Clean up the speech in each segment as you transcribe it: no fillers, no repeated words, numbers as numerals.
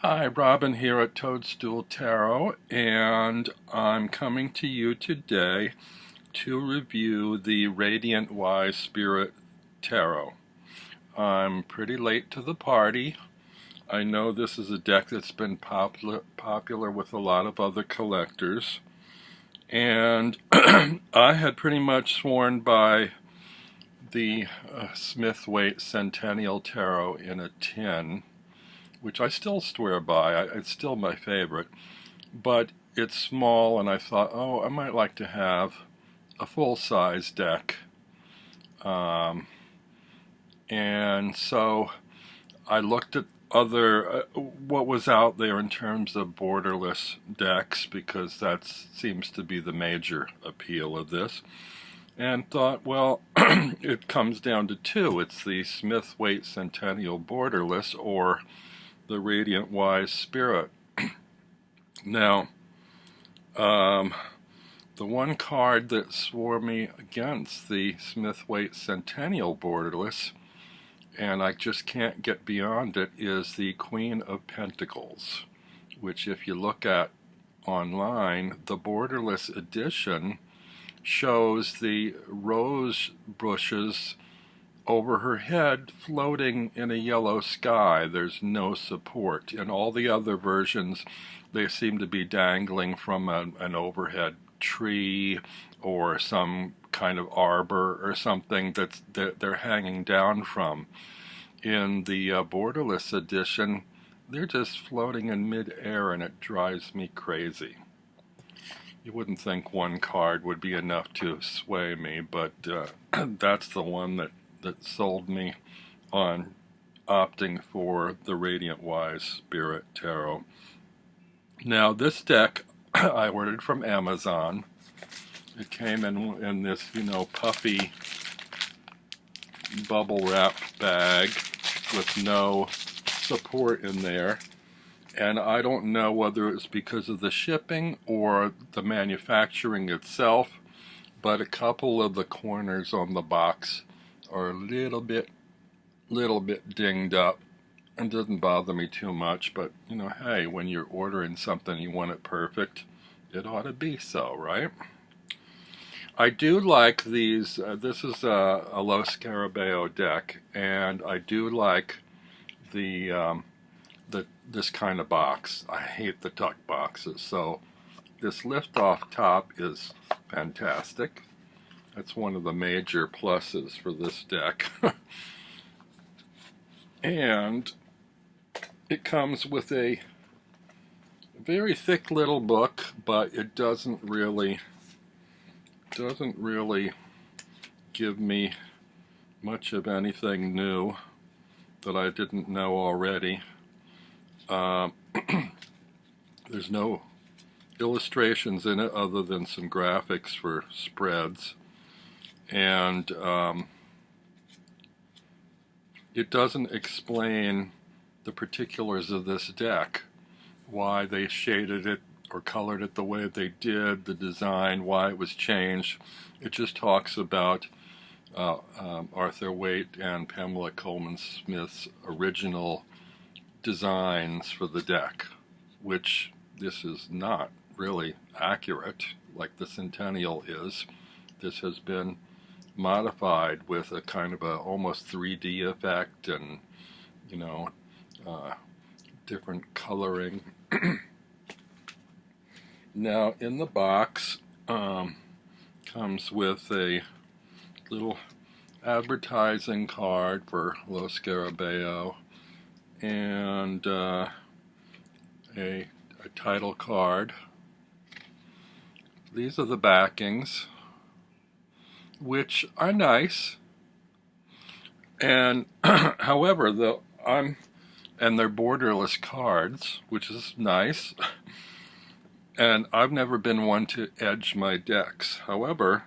Hi, Robin here at Toadstool Tarot, and I'm coming to you today to review the Radiant Wise Spirit Tarot. I'm pretty late to the party. I know this is a deck that's been popular with a lot of other collectors, and I had pretty much sworn by the Smith-Waite Centennial Tarot in a tin, which I still swear by. It's still my favorite, but it's small, and I thought, oh, I might like to have a full-size deck. And so I looked at what was out there in terms of borderless decks, because that seems to be the major appeal of this, and thought, well, it comes down to two. It's the Smith-Waite Centennial Borderless or the Radiant Wise Spirit. Now, the one card that swore me against the Smith-Waite Centennial Borderless, and I just can't get beyond it, is the Queen of Pentacles, which if you look at online, the borderless edition shows the rose bushes over her head floating in a yellow sky. There's no support. In all the other versions, they seem to be dangling from an overhead tree or some kind of arbor or something that they're hanging down from. In the borderless edition, they're just floating in mid-air, and it drives me crazy. You wouldn't think one card would be enough to sway me, but that's the one that sold me on opting for the Radiant Wise Spirit Tarot. Now, this deck I ordered from Amazon. It came in this, puffy bubble wrap bag with no support in there. And I don't know whether it's because of the shipping or the manufacturing itself, but a couple of the corners on the box are a little bit dinged up. It doesn't bother me too much, but hey, when you're ordering something, you want it perfect. It ought to be so, right? I do like these. This is a Lo Scarabeo deck, and I do like this kind of box. I hate the tuck boxes, so this lift off top is fantastic. That's one of the major pluses for this deck. And it comes with a very thick little book, but it doesn't really give me much of anything new that I didn't know already. There's no illustrations in it other than some graphics for spreads, and it doesn't explain the particulars of this deck, why they shaded it or colored it the way they did, the design, why it was changed. It just talks about Arthur Waite and Pamela Coleman Smith's original designs for the deck, which this is not really accurate like the Centennial is. This has been modified with a kind of a almost 3D effect, and different coloring. Now, in the box comes with a little advertising card for Lo Scarabeo, and a title card. These are the backings, which are nice, and however, and they're borderless cards, which is nice. And I've never been one to edge my decks. However,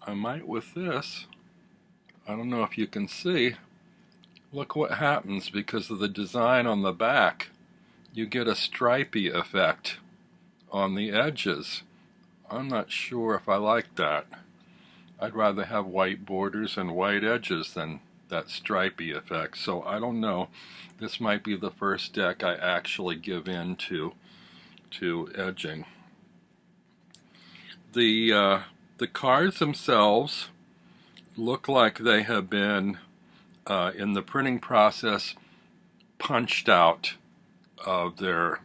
I might with this. I don't know if you can see. Look what happens because of the design on the back. You get a stripy effect on the edges. I'm not sure if I like that. I'd rather have white borders and white edges than that stripy effect. So I don't know. This might be the first deck I actually give in to edging. The cards themselves look like they have been in the printing process punched out of their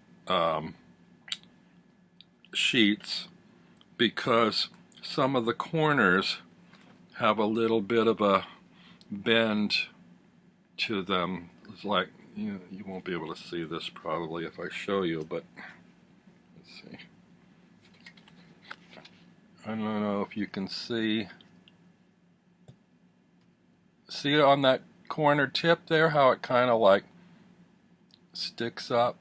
sheets, because some of the corners have a little bit of a bend to them. It's like, you won't be able to see this probably if I show you, but let's see. I don't know if you can see it on that corner tip there, how it kind of like sticks up.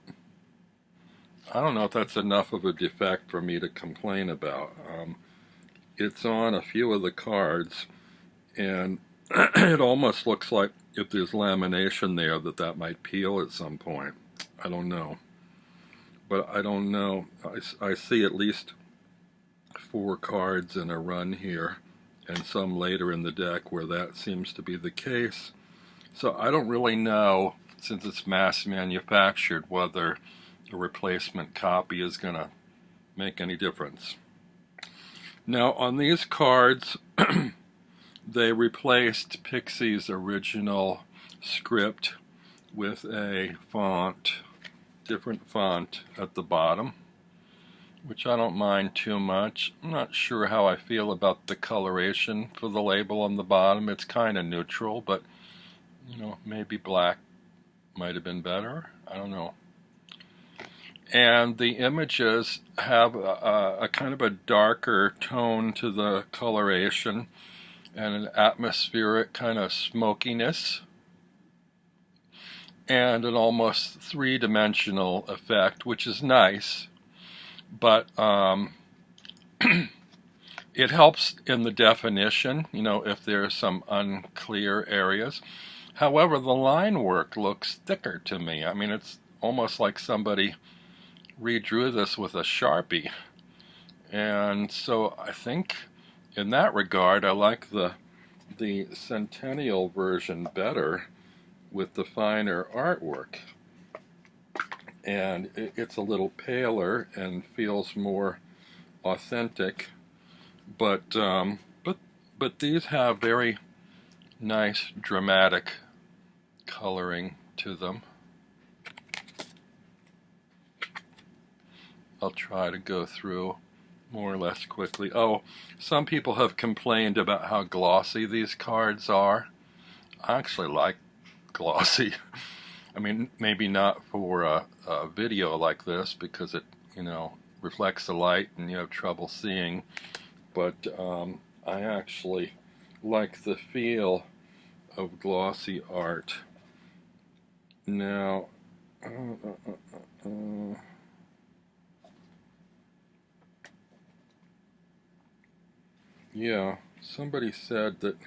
I don't know if that's enough of a defect for me to complain about. It's on a few of the cards, and it almost looks like if there's lamination there that might peel at some point. I don't know. But I don't know. I see at least 4 cards in a run here, and some later in the deck where that seems to be the case. So I don't really know, since it's mass manufactured, whether a replacement copy is going to make any difference. Now on these cards, they replaced Pixie's original script with a font, different font at the bottom, which I don't mind too much. I'm not sure how I feel about the coloration for the label on the bottom. It's kind of neutral, but maybe black might have been better. I don't know. And the images have a kind of a darker tone to the coloration and an atmospheric kind of smokiness and an almost 3-dimensional effect, which is nice, but it helps in the definition, if there's some unclear areas. However, the line work looks thicker to me. I mean, it's almost like somebody redrew this with a Sharpie. And so I think in that regard I like the Centennial version better with the finer artwork. And it's a little paler and feels more authentic, but these have very nice dramatic coloring to them. I'll try to go through more or less quickly. Oh, some people have complained about how glossy these cards are. I actually like glossy. I mean, maybe not for a video like this, because it, reflects the light and you have trouble seeing, but I actually like the feel of glossy art. Now, yeah, somebody said that,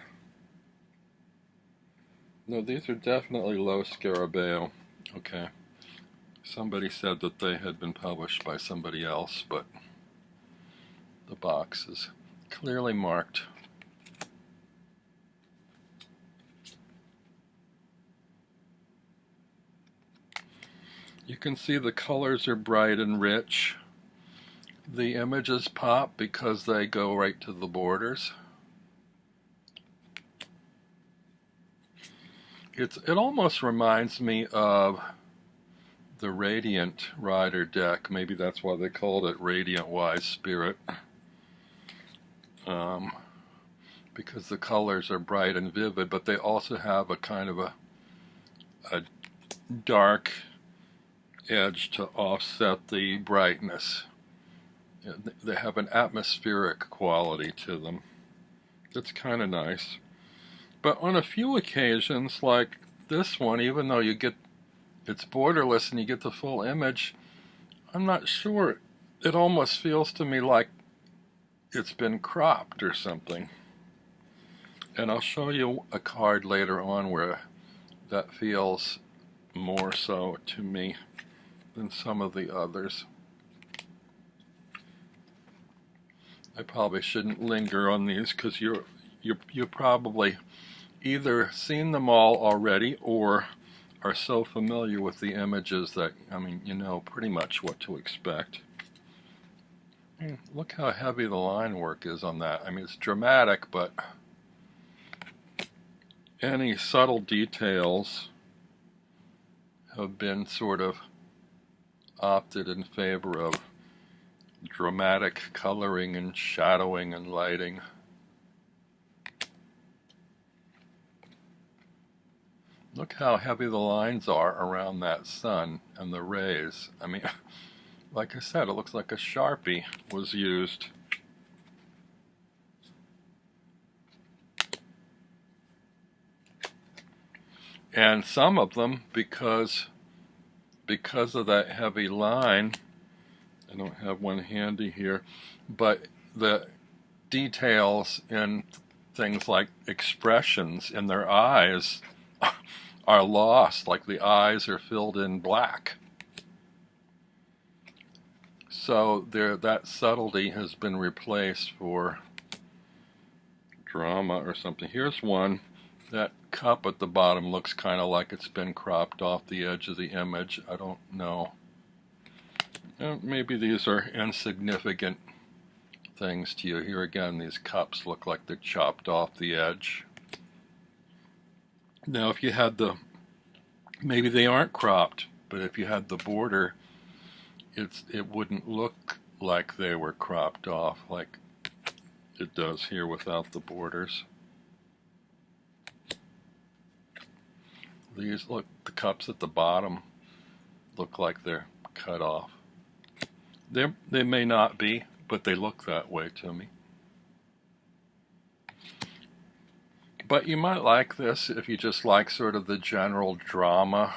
no, these are definitely Lo Scarabeo. Okay. Somebody said that they had been published by somebody else, but the box is clearly marked. You can see the colors are bright and rich. The images pop because they go right to the borders. It almost reminds me of the Radiant Rider deck. Maybe that's why they called it Radiant Wise Spirit. Because the colors are bright and vivid, but they also have a kind of a dark edge to offset the brightness. They have an atmospheric quality to them. It's kind of nice. But on a few occasions, like this one, even though it's borderless and you get the full image, I'm not sure. It almost feels to me like it's been cropped or something. And I'll show you a card later on where that feels more so to me than some of the others. I probably shouldn't linger on these because you probably either seen them all already or are so familiar with the images that, I mean, you know pretty much what to expect. Look how heavy the line work is on that. I mean, it's dramatic, but any subtle details have been sort of opted in favor of dramatic coloring and shadowing and lighting. Look how heavy the lines are around that sun and the rays. I mean, like I said, it looks like a Sharpie was used. And some of them, because of that heavy line, I don't have one handy here, but the details in things like expressions in their eyes are lost, like the eyes are filled in black. So that subtlety has been replaced for drama or something. Here's one. That cup at the bottom looks kind of like it's been cropped off the edge of the image. I don't know. Maybe these are insignificant things to you. Here again, these cups look like they're chopped off the edge. Now, if you had maybe they aren't cropped, but if you had the border, it wouldn't look like they were cropped off like it does here without the borders. These, look, the cups at the bottom look like they're cut off. They may not be, but they look that way to me. But you might like this if you just like sort of the general drama,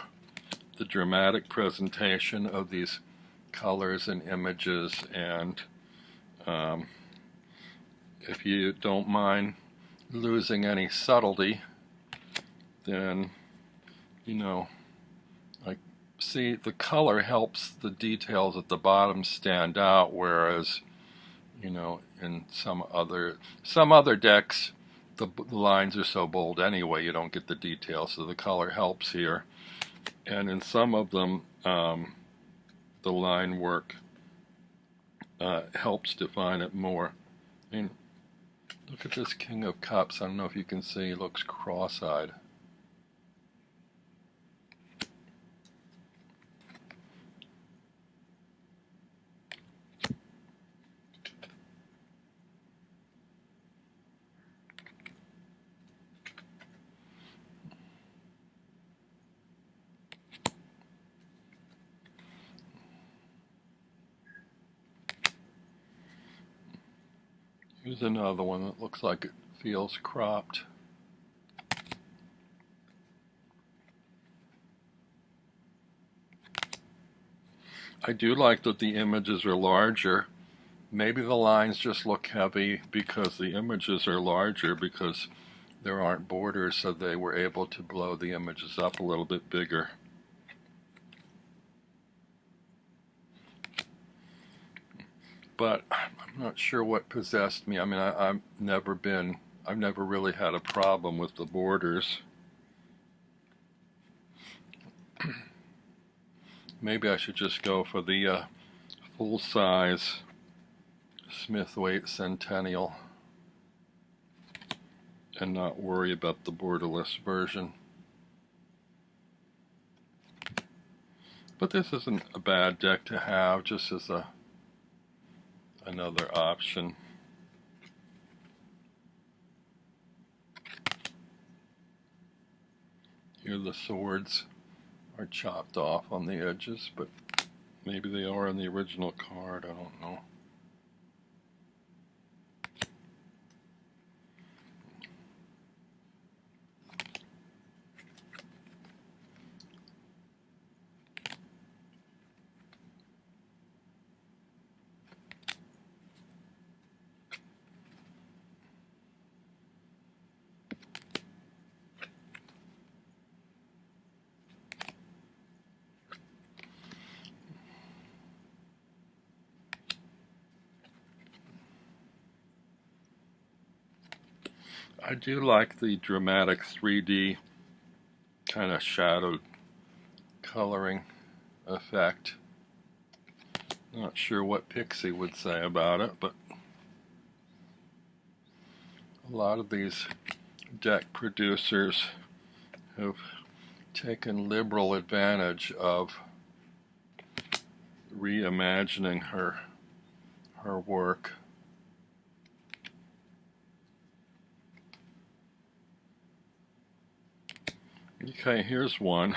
the dramatic presentation of these colors and images, and if you don't mind losing any subtlety, then, you know, like, see, the color helps the details at the bottom stand out, whereas, you know, in some other decks, the lines are so bold anyway, you don't get the details, so the color helps here. And in some of them, the line work helps define it more. I mean, look at this King of Cups. I don't know if you can see, he looks cross-eyed. Here's another one that looks like it feels cropped. I do like that the images are larger. Maybe the lines just look heavy because the images are larger, because there aren't borders, so they were able to blow the images up a little bit bigger. But I'm not sure what possessed me. I mean, I've never really had a problem with the borders. Maybe I should just go for the full-size Smith-Waite Centennial and not worry about the borderless version. But this isn't a bad deck to have, just as another option. Here the swords are chopped off on the edges, but maybe they are in the original card, I don't know. I do like the dramatic 3D kind of shadowed coloring effect. Not sure what Pixie would say about it, but a lot of these deck producers have taken liberal advantage of reimagining her work. Okay, here's one.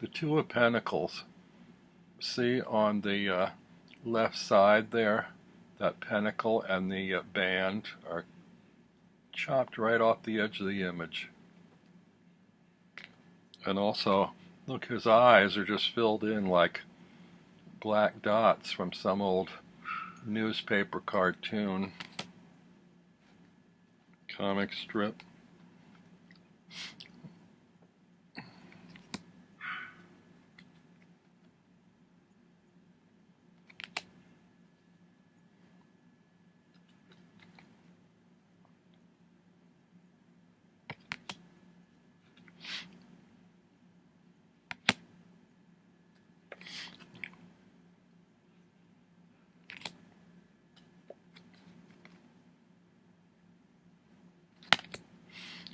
The Two of Pentacles. See on the left side there, that pentacle and the band are chopped right off the edge of the image. And also, look, his eyes are just filled in like black dots from some old newspaper cartoon, comic strip.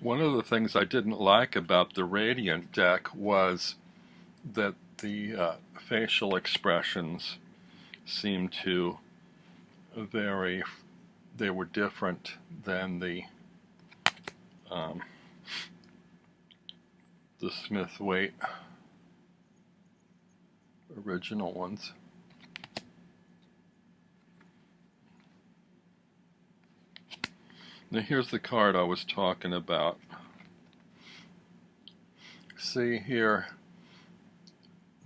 One of the things I didn't like about the Radiant deck was that the facial expressions seemed to vary. They were different than the Smith-Waite original ones. Now here's the card I was talking about. See here,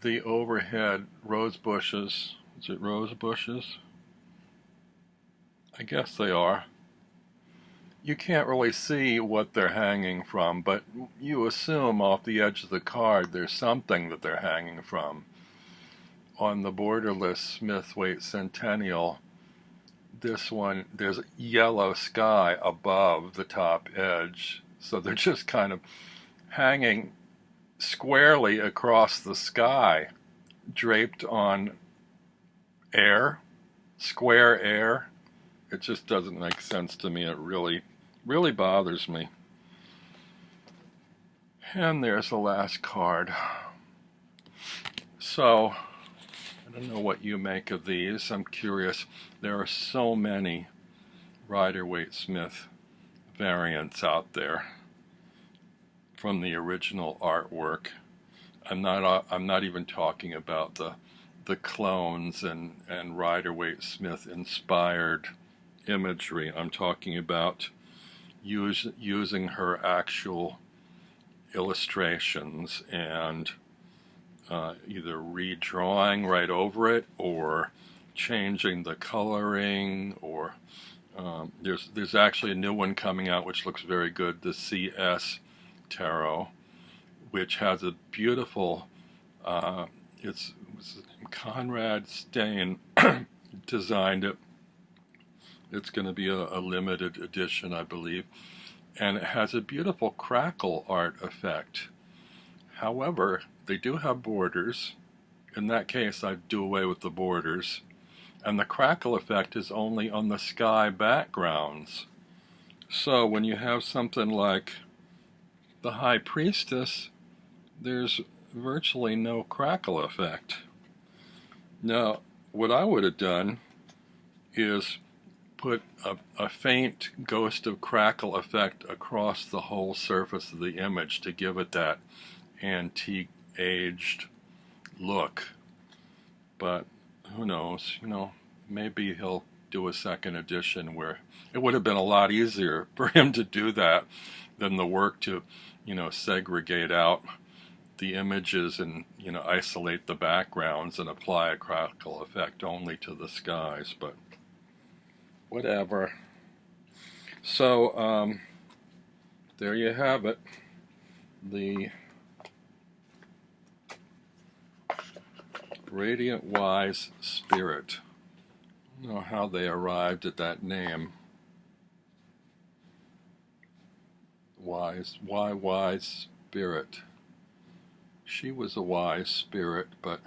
the overhead rose bushes. Is it rose bushes? I guess they are. You can't really see what they're hanging from, but you assume off the edge of the card there's something that they're hanging from. On the borderless Smith-Waite Centennial, this one, there's yellow sky above the top edge, so they're just kind of hanging squarely across the sky, draped on air, square air. It just doesn't make sense to me. It really bothers me. And there's the last card. So, I don't know what you make of these. I'm curious. There are so many Rider-Waite-Smith variants out there from the original artwork. I'm not even talking about the clones and Rider-Waite-Smith inspired imagery. I'm talking about using her actual illustrations and either redrawing right over it or changing the coloring, or there's actually a new one coming out which looks very good, the CS Tarot, which has a beautiful it's Conrad Stain designed it. It's going to be a limited edition, I believe, and it has a beautiful crackle art effect. However, they do have borders. In that case, I'd do away with the borders. And the crackle effect is only on the sky backgrounds. So when you have something like the High Priestess, there's virtually no crackle effect. Now, what I would have done is put a faint ghost of crackle effect across the whole surface of the image to give it that antique aged look. But who knows, maybe he'll do a second edition where it would have been a lot easier for him to do that than the work to segregate out the images and isolate the backgrounds and apply a crackle effect only to the skies. But whatever. So there you have it, the Radiant Wise Spirit. I don't know how they arrived at that name. wise spirit. She was a wise spirit, but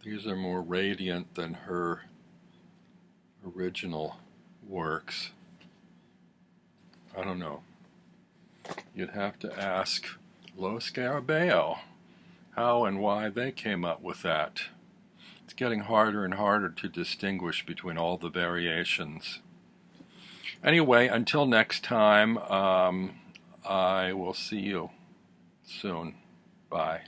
these are more radiant than her original works. I don't know. You'd have to ask Lo Scarabeo how and why they came up with that. It's getting harder and harder to distinguish between all the variations. Anyway, until next time, I will see you soon. Bye.